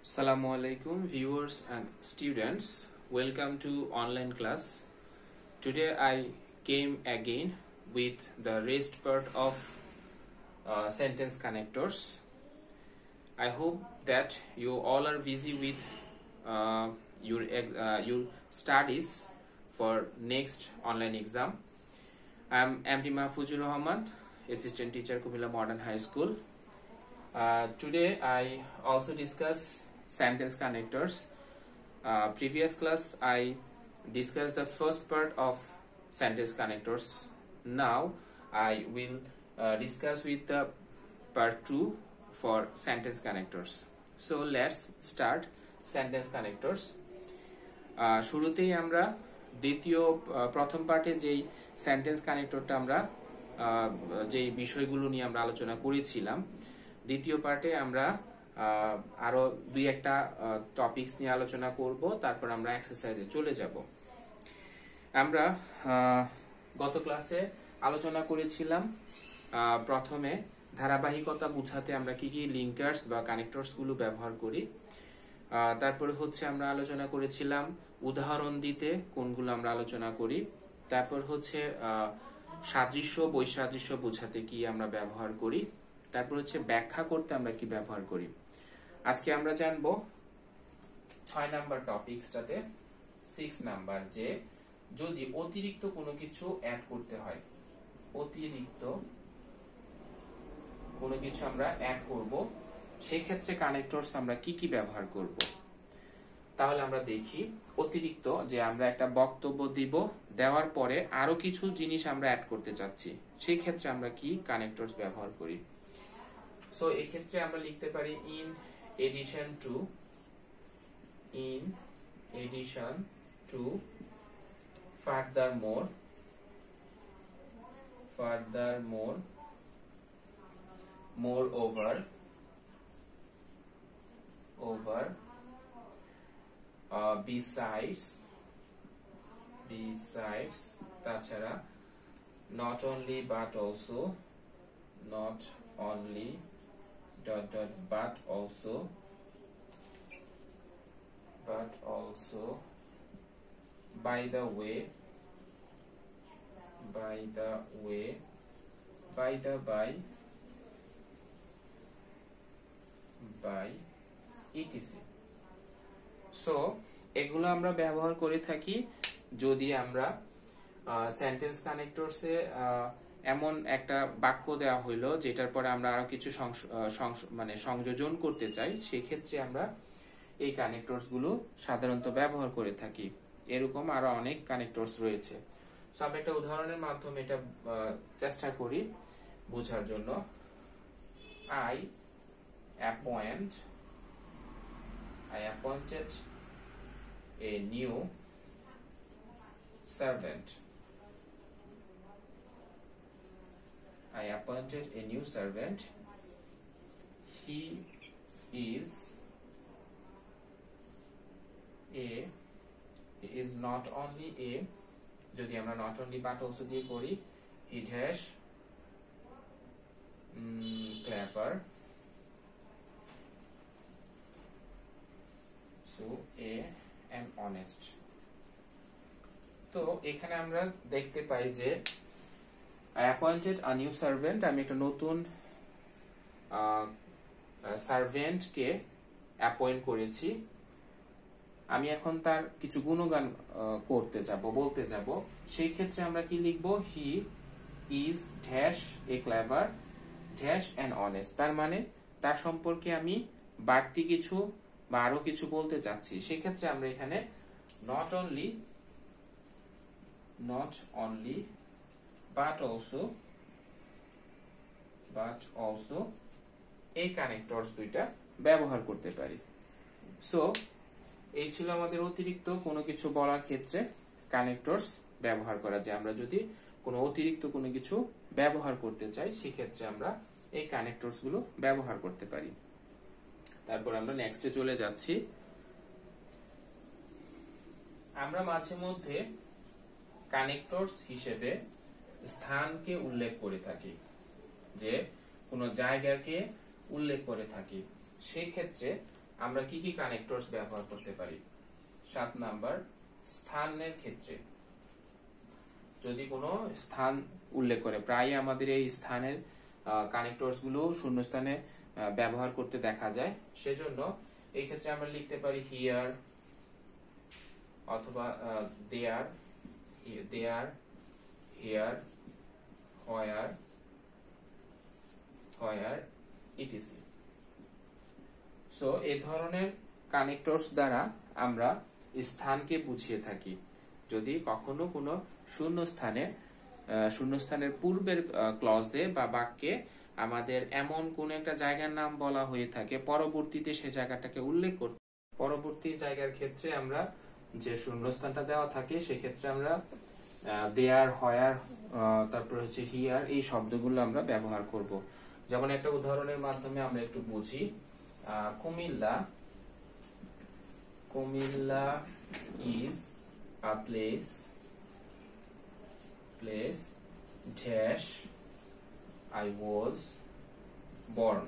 Assalamu alaikum viewers and students, welcome to online class. Today I came again with the rest part of sentence connectors. I hope that you all are busy with your studies for next online exam. I am MD Mahfuzur Rahman, Assistant Teacher, Kumila Modern High School. Today I also discuss sentence connectors. Previous class I discussed the first part of sentence connectors. Now I will discuss with the part 2 for sentence connectors. So let's start sentence connectors. শুরুতেই আমরা দ্বিতীয় প্রথম পার্টে যেই sentence কানেক্টরটা আমরা যেই বিষয়গুলো নিয়ে আমরা আলোচনা করেছিলাম, দ্বিতীয় পার্টে আমরা আরো দুই একটা টপিকস নিয়ে আলোচনা করব, তারপর আমরা এক্সারসাইজে চলে যাব। আমরা গত ক্লাসে আলোচনা করেছিলাম প্রথমে ধারাবাহিকতা বোঝাতে আমরা কি কি লিঙ্কার্স বা কানেক্টরস গুলো ব্যবহার করি। তারপরে হচ্ছে আমরা আলোচনা করেছিলাম উদাহরণ দিতে কোনগুলো আমরা আলোচনা করি। তারপর হচ্ছে সাদৃশ্য বৈসাদৃশ্য বোঝাতে কি আমরা ব্যবহার করি। তারপর হচ্ছে ব্যাখ্যা করতে আমরা কি ব্যবহার করি। আজকে আমরা জানবো 6 নাম্বার টপিকসটাতে 6 নাম্বার, যে যদি অতিরিক্ত কোনো কিছু অ্যাড করতে হয়, অতিরিক্ত কোনো কিছু আমরা অ্যাড করব, সেই ক্ষেত্রে কানেক্টরস আমরা কি কি ব্যবহার করব। তাহলে আমরা দেখি, অতিরিক্ত যে আমরা একটা বক্তব্য দিব, দেওয়ার পরে আরো কিছু জিনিস আমরা অ্যাড করতে চাচ্ছি, সেই ক্ষেত্রে আমরা কি কানেক্টরস ব্যবহার করি। সো এই ক্ষেত্রে আমরা লিখতে পারি in addition to furthermore moreover besides তাছাড়া not only but also but also by the way by etc. So এগুলো আমরা ব্যবহার করে থাকি যদি আমরা সেন্টেন্স কানেক্টরসে এমন একটা বাক্য দেওয়া হইলো যেটার পরে আমরা আরো কিছু সংযোজন করতে চাই, সেই ক্ষেত্রে আমরা এই কানেক্টরস গুলো সাধারণত ব্যবহার করে থাকি। এরকম আরো অনেক কানেক্টরস রয়েছে। সো আমরা একটা উদাহরণের মাধ্যমে এটা চেষ্টা করি বোঝার জন্য। I appointed a new servant. He is not only a, যদি আমরা not only but also দিয়ে করি, he dash clever, so and honest. তো এখানে আমরা দেখতে পাই যে I appointed a new servant, আমি একটা নতুন সার্ভেন্ট কে অ্যাপয়েন্ট করেছি। আমি এখন তার কিছু গুণগান বলতে যাব, সেই ক্ষেত্রে আমরা কি লিখবো, he is dash a clever dash and honest. তার মানে তার সম্পর্কে আমি বাড়তি কিছু বা আরো কিছু বলতে চাচ্ছি, সেই ক্ষেত্রে আমরা এখানে not only but also এই কানেক্টরস দুইটা ব্যবহার করতে পারি। সো এই ছিল আমাদের অতিরিক্ত কোনো কিছু বলার ক্ষেত্রে কানেক্টরস ব্যবহার করা, যে আমরা যদি কোনো অতিরিক্ত কোনো কিছু ব্যবহার করতে চাই, সেক্ষেত্রে আমরা এই কানেক্টরস গুলো ব্যবহার করতে পারি। তারপর আমরা নেক্সটে চলে যাচ্ছি। আমরা মাঝে মধ্যে কানেক্টরস হিসেবে স্থানকে উল্লেখ করে থাকি, যে কোনো জায়গাকে উল্লেখ করে থাকি, সেই ক্ষেত্রে আমরা কি কি কানেক্টরস ব্যবহার করতে পারি? 7 নাম্বার, স্থানের ক্ষেত্রে যদি কোনো স্থান উল্লেখ করে, প্রায় আমাদের এই স্থানের কানেক্টরস গুলো শূন্যস্থানে ব্যবহার করতে দেখা যায়, সেজন্য এই ক্ষেত্রে আমরা লিখতে পারি হিয়ার অথবা দেয়ার, হিয়ার, হোয়ার, ইটিসি। সো এই ধরনের কানেক্টরস দ্বারা আমরা স্থানকে বুঝিয়ে থাকি। যদি কখনো কোনো শূন্যস্থানের পূর্বের ক্লজে বা বাক্যে আমাদের এমন কোন একটা জায়গার নাম বলা হয়ে থাকে, পরবর্তীতে সে জায়গাটাকে উল্লেখ করতে, পরবর্তী জায়গার ক্ষেত্রে আমরা যে শূন্যস্থানটা দেওয়া থাকে সেক্ষেত্রে আমরা দেয়ার, হোয়ার, তারপর হচ্ছে হিয়ার, এই শব্দগুলো আমরা ব্যবহার করব। যেমন একটা উদাহরণের মাধ্যমে আমরা একটু বুঝি। Comilla is a place dash I was born।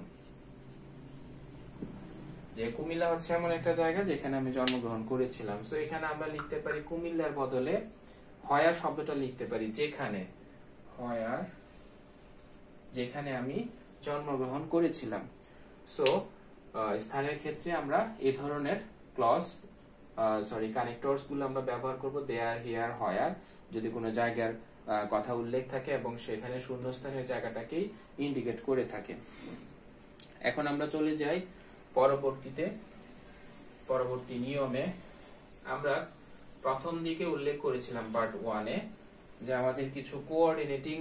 যে কুমিল্লা হচ্ছে এমন একটা জায়গা যেখানে আমি জন্মগ্রহণ করেছিলাম। সো এখানে আমরা লিখতে পারি কুমিল্লার বদলে হোয়ার শব্দটা লিখতে পারি, যেখানে আমি জন্মগ্রহণ করেছিলাম। সো স্থানের ক্ষেত্রে আমরা এই ধরনের কানেক্টরস গুলো আমরা ব্যবহার করব, দেয়ার, হিয়ার, হোয়ার, যদি কোনো জায়গার কথা উল্লেখ থাকে এবং সেখানে শূন্যস্থানের জায়গাটাকেই ইন্ডিকেট করে থাকে। এখন আমরা চলে যাই পরবর্তী নিয়মে। আমরা প্রথম দিকে উল্লেখ করেছিলাম পার্ট 1-এ যে আমাদের কিছু কোঅর্ডিনেটিং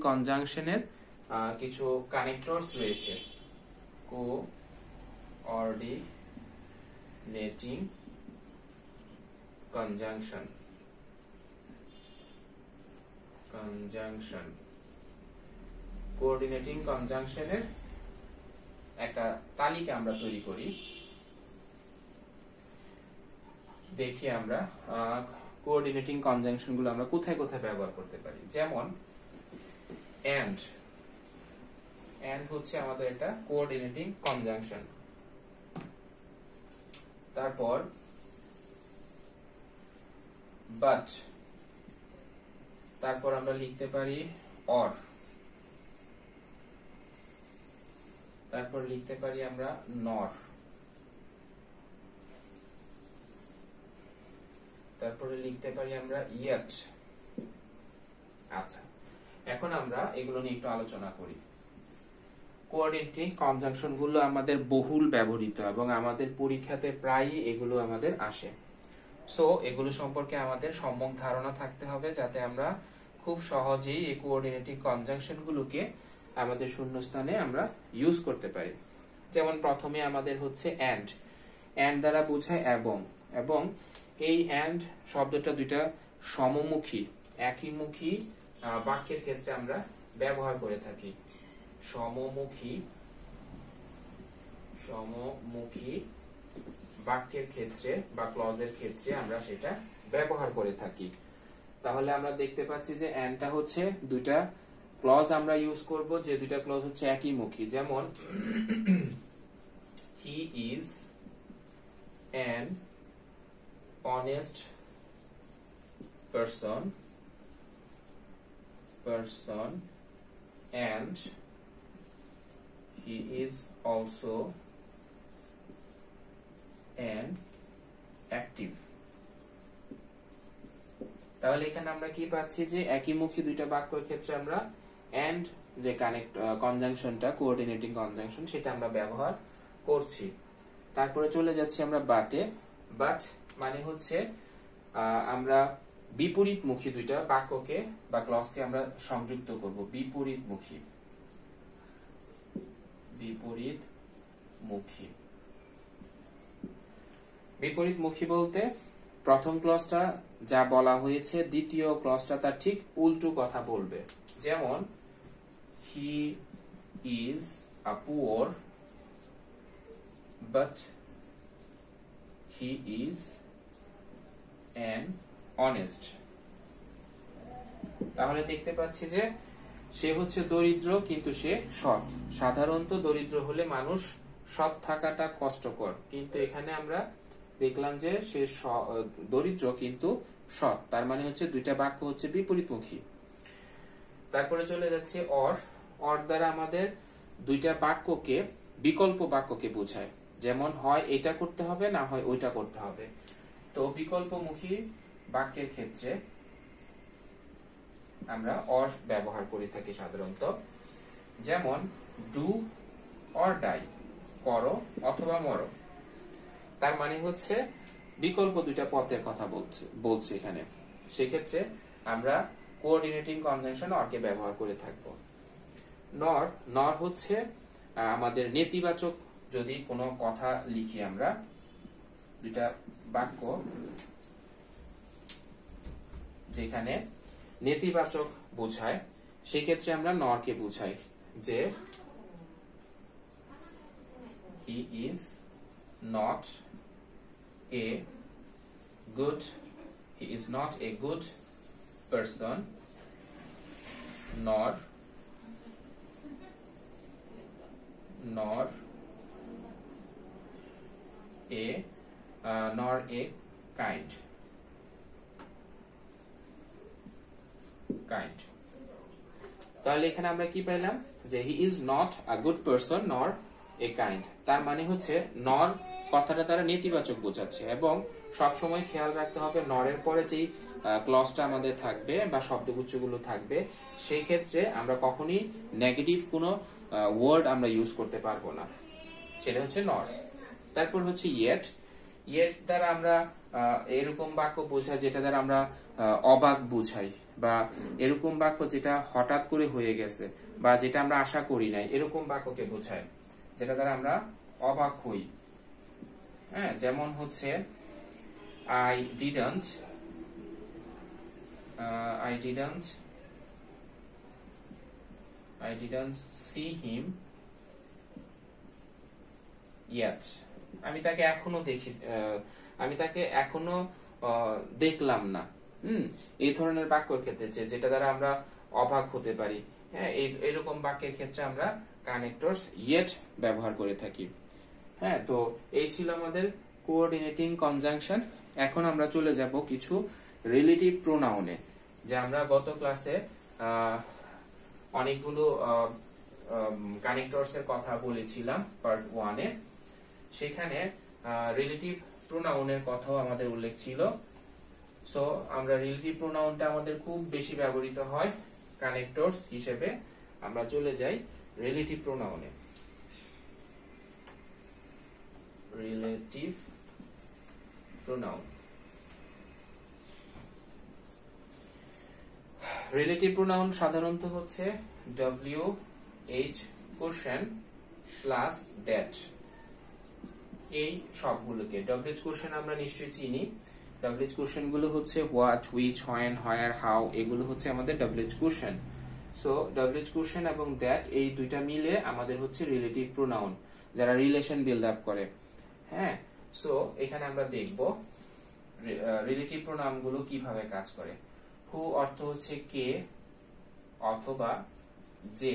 কনজাংশনের কিছু কানেক্টরস রয়েছে। কোঅর্ডিনেটিং কনজাংশন কোঅর্ডিনেটিং কনজাংশনের একটা তালিকা আমরা তৈরি করি। দেখি আমরা কোঅর্ডিনেটিং কনজাংশন গুলো আমরা কোথায় কোথায় ব্যবহার করতে পারি। যেমন এন্ড হচ্ছে আমাদের এটা কোঅর্ডিনেটিং কনজাংশন। তারপর বাট, তারপর আমরা লিখতে পারি অর, তারপর লিখতে পারি আমরা নর, তারপরে লিখতে পারি আমরা ইয়েট। আচ্ছা, এখন আমরা এগুলো নিয়ে একটু আলোচনা করি। কোঅর্ডিনেটিং কনজাংশন গুলো আমাদের বহুল ব্যবহৃত এবং আমাদের পরীক্ষাতে প্রায়ই এগুলো আমাদের আসে। সো এগুলো সম্পর্কে আমাদের সম্যক ধারণা থাকতে হবে যাতে আমরা খুব সহজেই এই কোঅর্ডিনেটিং কনজাংশন গুলোকে আমাদের শূন্যস্থানে আমরা ইউজ করতে পারি। যেমন প্রথমে আমাদের হচ্ছে এন্ড দ্বারা বোঝায় এবং এই এন্ড শব্দটা দুইটা সমমুখী একইমুখী বাক্যের ক্ষেত্রে আমরা ব্যবহার করে থাকি। সমমুখী বাক্যের ক্ষেত্রে বা ক্লজের ক্ষেত্রে আমরা সেটা ব্যবহার করে থাকি। তাহলে আমরা দেখতে পাচ্ছি যে এন্ডটা হচ্ছে দুইটা ক্লজ আমরা ইউজ করব, যে দুইটা ক্লজ হচ্ছে একইমুখী। যেমন he is an honest person and he is also an active। তাহলে এখানে আমরা কি পাচ্ছি যে একইমুখী দুইটা বাক্যের ক্ষেত্রে আমরা এন্ড যে কনজাংশনটা কোঅর্ডিনেটিং কনজাংশন সেটা আমরা ব্যবহার করছি। তারপরে চলে যাচ্ছি আমরা বাটে। বাট মানে হচ্ছে আমরা বিপরীতমুখী দুইটা বাক্যকে বা ক্লজকে আমরা সংযুক্ত করব। বিপরীতমুখী বলতে প্রথম ক্লজটা যা বলা হয়েছে দ্বিতীয় ক্লজটা তার ঠিক উল্টো কথা বলবে। যেমন he is a poor but he is an honest। তাহলে দেখতে পাচ্ছি যে সে হচ্ছে দরিদ্র কিন্তু সে সৎ। সাধারণত দরিদ্র হলে মানুষ সৎ থাকাটা কষ্টকর, কিন্তু এখানে আমরা দেখলাম যে সে দরিদ্র কিন্তু সৎ, তার মানে হচ্ছে দুইটা বাক্য হচ্ছে বিপরীতমুখী। তারপরে চলে যাচ্ছে অর। অর দ্বারা আমাদের দুইটা বাক্যকে বিকল্প বাক্যকে বোঝায়, যেমন হয় এটা করতে হবে, না হয় ওইটা করতে হবে। তো বিকল্পমুখী বাক্যের ক্ষেত্রে আমরা অর ব্যবহার করে থাকি সাধারণত, যেমন ডু অর ডাই, করো অথবা মরো। তার মানে হচ্ছে বিকল্প দুইটা পথের কথা বলছে এখানে। সেক্ষেত্রে আমরা কোঅর্ডিনেটিং কনজাংশন অরকে ব্যবহার করে থাকবো। নর। নর হচ্ছে আমাদের নেতিবাচক, যদি কোনো কথা লিখি আমরা, দুইটা বাক্য যেখানে নেতিবাচক বোঝায়, সেক্ষেত্রে আমরা নরকে বুঝাই যে he is not a good, he is not a good person, nor a kind. তাহলে এখানে আমরা কি পেলাম যে he is not a good person nor a kind। তার মানে হচ্ছে নর কথাটা তারা নেতিবাচক বোঝাচ্ছে, এবং সব সময় খেয়াল রাখতে হবে নরের পরে যেই ক্লজটা আমাদের থাকবে বা শব্দগুচ্ছগুলো থাকবে, সেই ক্ষেত্রে আমরা কখনোই নেগেটিভ কোনো ওয়ার্ড আমরা ইউজ করতে পারবো না, সেটা হচ্ছে নর। তারপর হচ্ছে ইয়েট। ইয়েট দ্বারা আমরা এরকম বাক্য বোঝাই যেটা দ্বারা আমরা অবাক বুঝাই, বা এরকম বাক্য যেটা হঠাৎ করে হয়ে গেছে বা যেটা আমরা আশা করি নাই, এরকম বাক্যকে বোঝায় যেটা দ্বারা আমরা অবাক হই। হ্যাঁ, যেমন হচ্ছে I didn't see him yet, আমি তাকে এখনো দেখলাম না। এই ধরনের বাক্যের ক্ষেত্রে যেটা দ্বারা আমরা অবাক হতে পারি, হ্যাঁ, এরকম বাক্যের ক্ষেত্রে আমরা কানেক্টরস ইয়েট ব্যবহার করে থাকি। হ্যাঁ, তো এই ছিল আমাদের কোঅর্ডিনেটিং কনজাংশন। এখন আমরা চলে যাব কিছু রিলেটিভ প্রোনাউনে, যে আমরা গত ক্লাসে অনেকগুলো কানেক্টরস এর কথা বলেছিলাম পার্ট 1 এ। সেখানে রিলেটিভ প্রোনাউনের কথাও আমাদের উল্লেখ ছিল। সো আমরা রিলেটিভ প্রোনাউনটা আমাদের খুব বেশি ব্যবহৃত হয় কানেক্টরস হিসেবে। আমরা চলে যাই রিলেটিভ প্রোনাউনে। Relative pronoun. রিলেটিভ প্রোনাউন সাধারণত হচ্ছে WH কোশ্চেন প্লাস দ্যাট, এই সবগুলোকে। WH কোশ্চেন আমরা নিশ্চয়ই চিনি। WH কোশ্চেন গুলো হচ্ছে what, which, when, where, how, এগুলো হচ্ছে আমাদের WH question. So WH question এবং দ্যাট, এই দুইটা মিলে আমাদের হচ্ছে রিলেটিভ প্রোনাউন, যারা রিলেশন বিল্ড আপ করে। হ্যাঁ, সো এখানে আমরা দেখব রিলেটিভ প্রোনাউন গুলো কিভাবে কাজ করে। হু অর্থ হচ্ছে কে অথবা যে,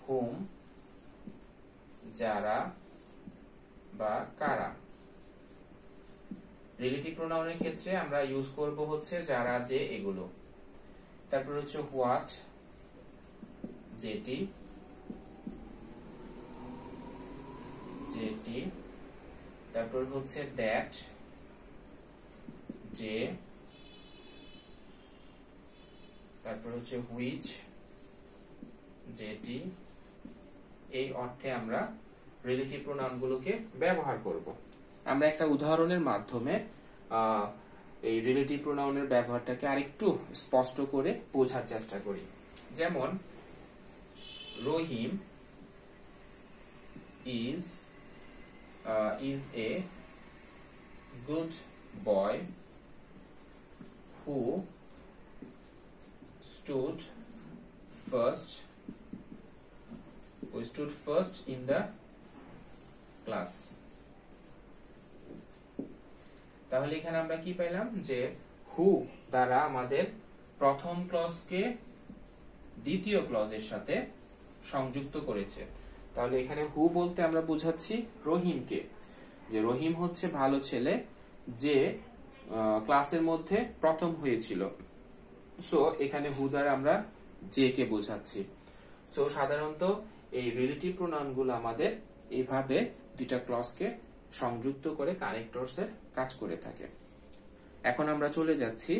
হুম যারা বা কারা। রিলেটিভ প্রোনাউনের ক্ষেত্রে আমরা ইউজ করব হচ্ছে যারা, যে, এগুলো। তারপর হচ্ছে হোয়াট, যেটি, তারপর হচ্ছে দ্যাট, যে, তারপর হচ্ছে হুইচ, যেটি। এই অর্থে আমরা রিলেটিভ প্রোনাউন গুলোকে ব্যবহার করব। আমরা একটা উদাহরণের মাধ্যমে এই রিলেটিভ প্রোনাউনের ব্যবহারটাকে আরেকটু স্পষ্ট করে বোঝার চেষ্টা করি। যেমন রহিম is a good boy who stood first in the class। তাহলে এখানে আমরা কি পেলাম যে হু দ্বারা আমাদের প্রথম ক্লজকে দ্বিতীয় ক্লজের সাথে সংযুক্ত করেছে। তাহলে এখানে হু বলতে আমরা বুঝাচ্ছি রহিমকে, যে রহিম হচ্ছে ভালো ছেলে যে ক্লাসের মধ্যে প্রথম হয়েছিল। সো এখানে হু দ্বারা আমরা যে কে বোঝাচ্ছি। সো সাধারণত এই রিলেটিভ প্রোনাউন গুলো আমাদের এইভাবে দুইটা ক্লজকে সংযুক্ত করে কানেক্টরস এর কাজ করে থাকে। এখন আমরা চলে যাচ্ছি,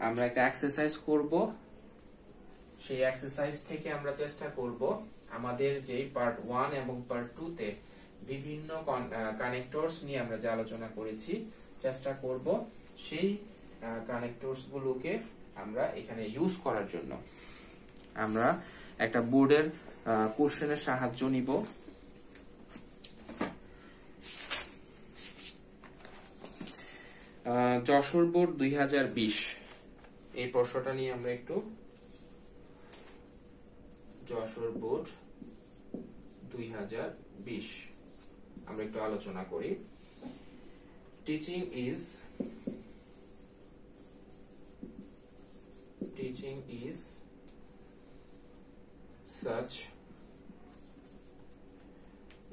আমরা একটা এক্সারসাইজ করব। সেই এক্সারসাইজ থেকে আমরা চেষ্টা করব আমাদের যে পার্ট 1 এবং পার্ট 2 তে বিভিন্ন কানেক্টরস নিয়ে আমরা যে আলোচনা করেছি, চেষ্টা করব সেই কানেক্টরস গুলোকে আমরা এখানে ইউজ করার জন্য। আমরা একটা বোর্ডের কোশ্চেনের সাহায্য নিব। যশোর বোর্ড 2020 এই প্রশ্নটা নিয়ে আমরা একটু, যশোর বোর্ড 2020 আমরা একটু আলোচনা করি। Teaching is such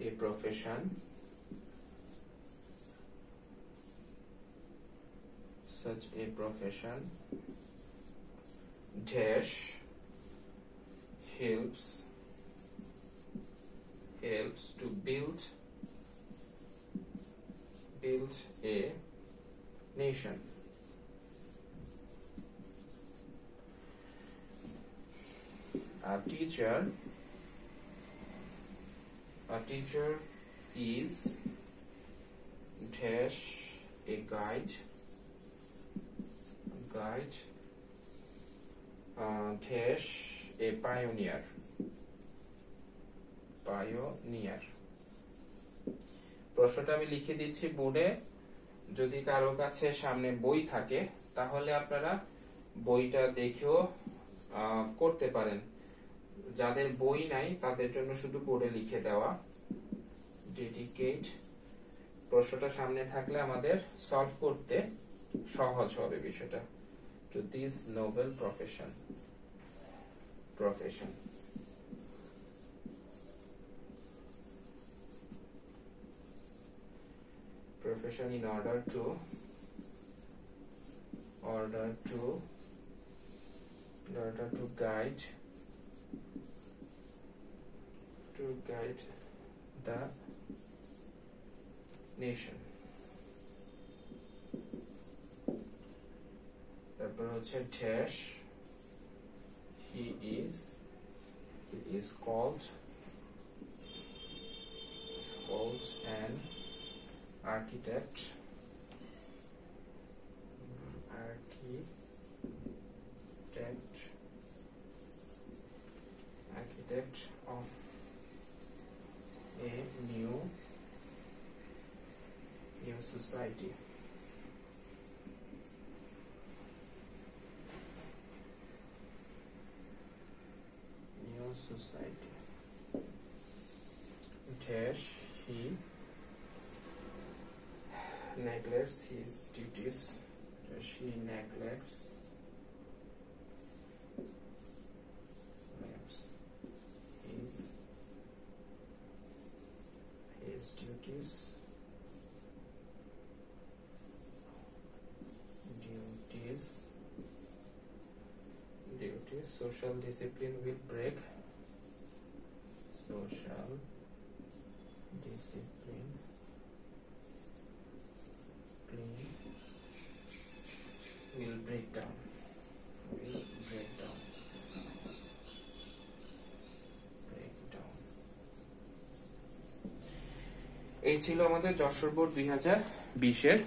a profession dash helps to build a nation. A teacher is dash a guide dash a pioneer. প্রশ্নটা আমি লিখে দিচ্ছি বোর্ডে। যদি কারো কাছে সামনে বই থাকে তাহলে আপনারা বইটা দেখেও করতে পারেন। যাদের বই নাই তাদের জন্য শুধু বোর্ডে লিখে দেওয়া ডেডিকেট। প্রশ্নটা সামনে থাকলে আমাদের সলভ করতে সহজ হবে বিষয়টা। To this noble profession in order to guide the nation. তারপর হচ্ছে dash he is called an architect of a new society. Dash he neglects his duties. She neglects his duties. Social discipline will break. Will break down. এই ছিল আমাদের Jessore board 2020 এর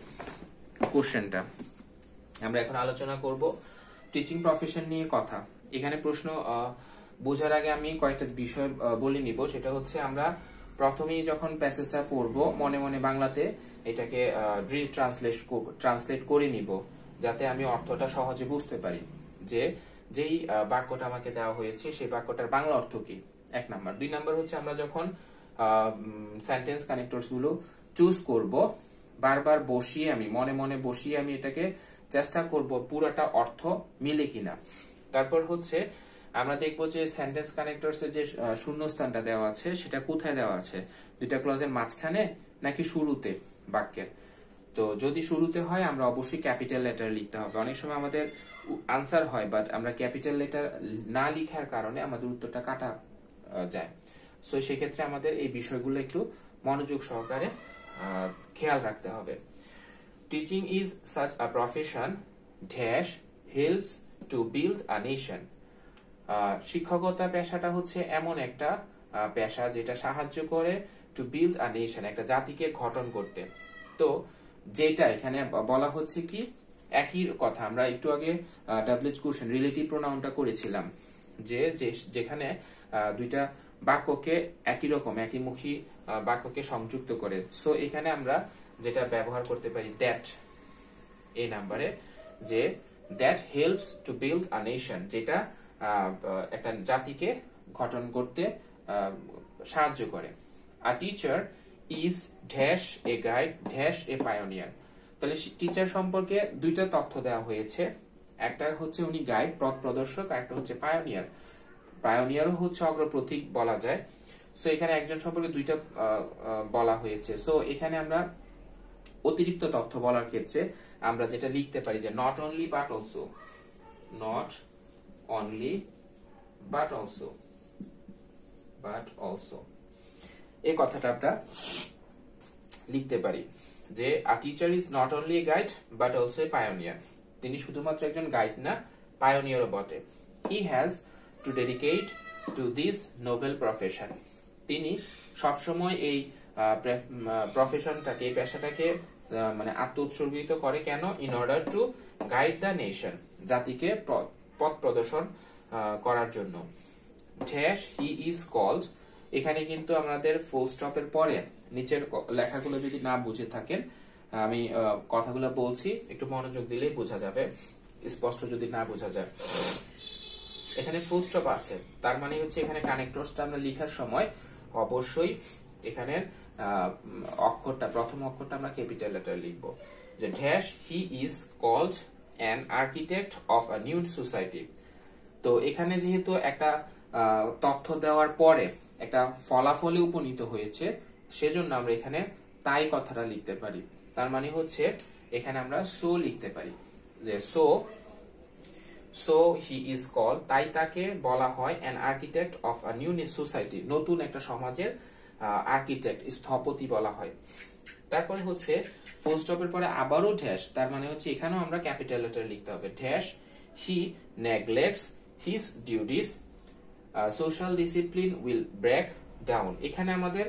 কোশ্চেনটা। আমরা এখন আলোচনা করব টিচিং প্রফেশন নিয়ে কথা। এখানে প্রশ্ন বোঝার আগে আমি কয়েকটা বিষয় বলে নিব। সেটা হচ্ছে আমরা প্রথমেই যখন প্যাসেজটা পড়বো মনে মনে বাংলাতে এটাকে ট্রান্সলেট করে নিব, যাতে আমি অর্থটা সহজে বুঝতে পারি যে যেই বাক্যটা আমাকে দেওয়া হয়েছে সেই বাক্যটার বাংলা অর্থ কি। 1 নাম্বার। 2 নাম্বার হচ্ছে আমরা যখন সেন্টেন্স কানেক্টরস গুলো চুজ করব, বারবার বসিয়ে আমি মনে মনে এটাকে চেষ্টা করব পুরোটা অর্থ মিলে কিনা। তারপর হচ্ছে আমরা দেখবো যে সেন্টেন্স কানেক্টরস এর যে শূন্যস্থানটা দেওয়া আছে সেটা কোথায় দেওয়া আছে, দুইটা ক্লজের মাঝখানে নাকি শুরুতে বাক্যের। তো যদি শুরুতে হয় আমরা অবশ্যই ক্যাপিটাল লেটার লিখতে হবে। অনেক সময় আমাদের আনসার হয় বাট আমরা ক্যাপিটাল লেটার না লিখার কারণে আমাদের উত্তরটা কাটা যায়। সো সেক্ষেত্রে আমাদের এই বিষয়গুলো একটু মনোযোগ সহকারে খেয়াল রাখতে হবে। Teaching is such a profession dash helps to build a nation. শিক্ষকতা পেশাটা হচ্ছে এমন একটা পেশা যেটা সাহায্য করে টু বিল্ড আ নেশন, একটা জাতিকে গঠন করতে। তো যেটা এখানে বলা হচ্ছে কি একই কথা, আমরা একটু আগে ডাবলএইচ কোশ্চেন রিলেটিভ প্রোনাউনটা করেছিলাম যে যেখানে দুইটা বাক্যকে একই রকম একইমুখী বাক্যকে সংযুক্ত করে। সো এখানে আমরা যেটা ব্যবহার করতে পারি দ্যাট এই নাম্বারে, যে that helps to build a nation, যেটা একটা জাতিকে গঠন করতে সাহায্য করে। আ teacher is dash a guide dash a pioneer. তাহলে টিচার সম্পর্কে দুইটা তথ্য দেওয়া হয়েছে, একটা হচ্ছে উনি গাইড পথ প্রদর্শক, আর একটা হচ্ছে পায়োনিয়ার। পায়োনিয়ারও হচ্ছে অগ্রপথিক বলা যায়। সো এখানে একজন সম্পর্কে দুইটা বলা হয়েছে। সো এখানে আমরা অতিরিক্ত তথ্য বলার ক্ষেত্রে আমরা যেটা লিখতে পারি যে not only but also, not only but also, but also এই কথাটা আমরা লিখতে পারি যে আ teacher is not only a guide but also a pioneer. তিনি শুধুমাত্র একজন গাইড না, পায়োনিয়ারও বটে। He has to dedicate to this noble profession. তিনি সবসময় এই প্রফেশনটাকে, এই পেশাটাকে মানে আত্ম উৎসর্গিত করে কেন? In order to guide the nation, জাতিকে পথ প্রদর্শন করার জন্য। ড্যাশ হি ইজ কল্ড, এখানে কিন্তু আমাদের ফুল স্টপের পরে নিচের লেখাগুলো যদি না বুঝে থাকেন, আমি কথাগুলো বলছি একটু মনোযোগ দিলেই বোঝা যাবে, স্পষ্ট যদি না বোঝা যায়। এখানে ফুল স্টপ আছে, তার মানে হচ্ছে এখানে কানেক্টরসটা আমরা লেখার সময় অবশ্যই এখানে অক্ষরটা, প্রথম অক্ষরটা আমরা ক্যাপিটাল লেটার লিখবো। যে dash he is called an architect of a new society. তো এখানে যেহেতু একটা তথ্য দেওয়ার পরে একটা ফলাফলে উপনীত হয়েছে, সেজন্য আমরা এখানে তাই কথাটা লিখতে পারি। তার মানে হচ্ছে এখানে আমরা সো লিখতে পারি, যে সো হি ইজ কল্ড, তাই তাকে বলা হয় an architect of a new society, নতুন একটা সমাজের আর্কিটেক্ট, স্থপতি বলা হয়। তারপরে হচ্ছে ফুল স্টপের পরে আবারও ড্যাশ, তার মানে হচ্ছে এখানেও আমরা ক্যাপিটাল লেটার লিখতে হবে। Dash he neglects his duties, social discipline will break down. এখানে আমাদের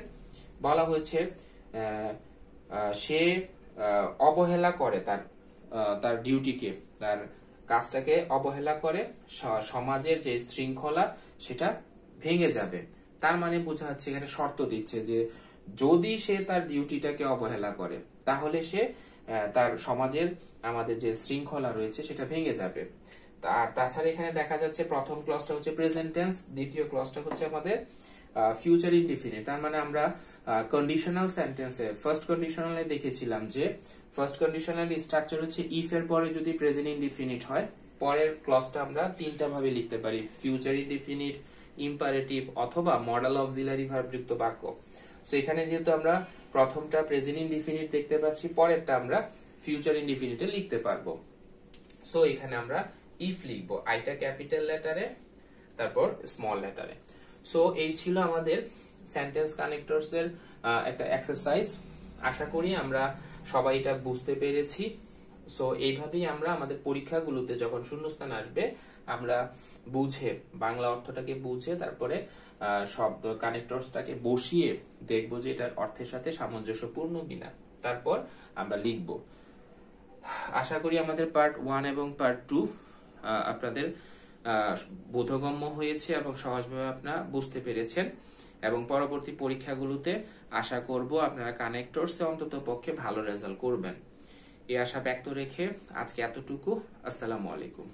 বলা হয়েছে সে অবহেলা করে তার ডিউটিকে, তার কাজটাকে অবহেলা করে, সমাজের যে শৃঙ্খলা সেটা ভেঙে যাবে। তার মানে বোঝা যাচ্ছে এখানে শর্ত দিচ্ছে যে যদি সে তার ডিউটিটাকে অবহেলা করে তাহলে সে তার সমাজের আমাদের যে শৃঙ্খলা রয়েছে সেটা ভেঙে যাবে। তাছাড়া এখানে দেখা যাচ্ছে প্রথম ক্লজটা হচ্ছে প্রেজেন্ট টেন্স, দ্বিতীয় ক্লজটা হচ্ছে আমাদের ফিউচার ইনডিফিনিট। তার মানে আমরা কন্ডিশনাল সেন্টেন্সে ফার্স্ট কন্ডিশনালে দেখেছিলাম যে ফার্স্ট কন্ডিশনাল স্ট্রাকচার হচ্ছে ইফ এর পরে যদি প্রেজেন্ট ইনডিফিনিট হয়, পরের ক্লজটা আমরা তিনটা ভাবে লিখতে পারি, ফিউচার ইনডিফিনিট, ইম্পারেটিভ অথবা মডেল অক্সিলারি ভার্ব যুক্ত বাক্য। সো এখানে যেহেতু আমরা প্রথমটা প্রেজেন্ট ইনডিফিনিট দেখতে পাচ্ছি, পরেরটা আমরা ফিউচার ইনডিফিনিটে লিখতে পারবো। সো এখানে আমরা ইফ লিখবো, আইটা ক্যাপিটাল লেটারে, তারপর স্মল লেটারে। সো এই ছিল আমাদের সেন্টেন্স কানেক্টরস এর একটা এক্সারসাইজ। আশা করি আমরা সবাই এটা বুঝতে পেরেছি। সো এইভাবেই আমরা আমাদের পরীক্ষাগুলোতে যখন শূন্যস্থান আসবে আমরা বুঝে, বাংলা অর্থটাকে বুঝে, তারপরে শব্দ কানেক্টরসটাকে বসিয়ে দেখবো যে এটার অর্থের সাথে সামঞ্জস্যপূর্ণ কিনা, তারপর আমরা লিখব। আশা করি আমাদের পার্ট 1 এবং পার্ট 2 আপনাদের বোধগম্য হয়েছে এবং সহজভাবে আপনারা বুঝতে পেরেছেন, এবং পরবর্তী পরীক্ষাগুলোতে আশা করব আপনারা কানেক্টরসে অন্তত পক্ষে ভালো রেজাল্ট করবেন। এই আশা ব্যক্ত রেখে আজকে এতটুকু। আসসালামু আলাইকুম।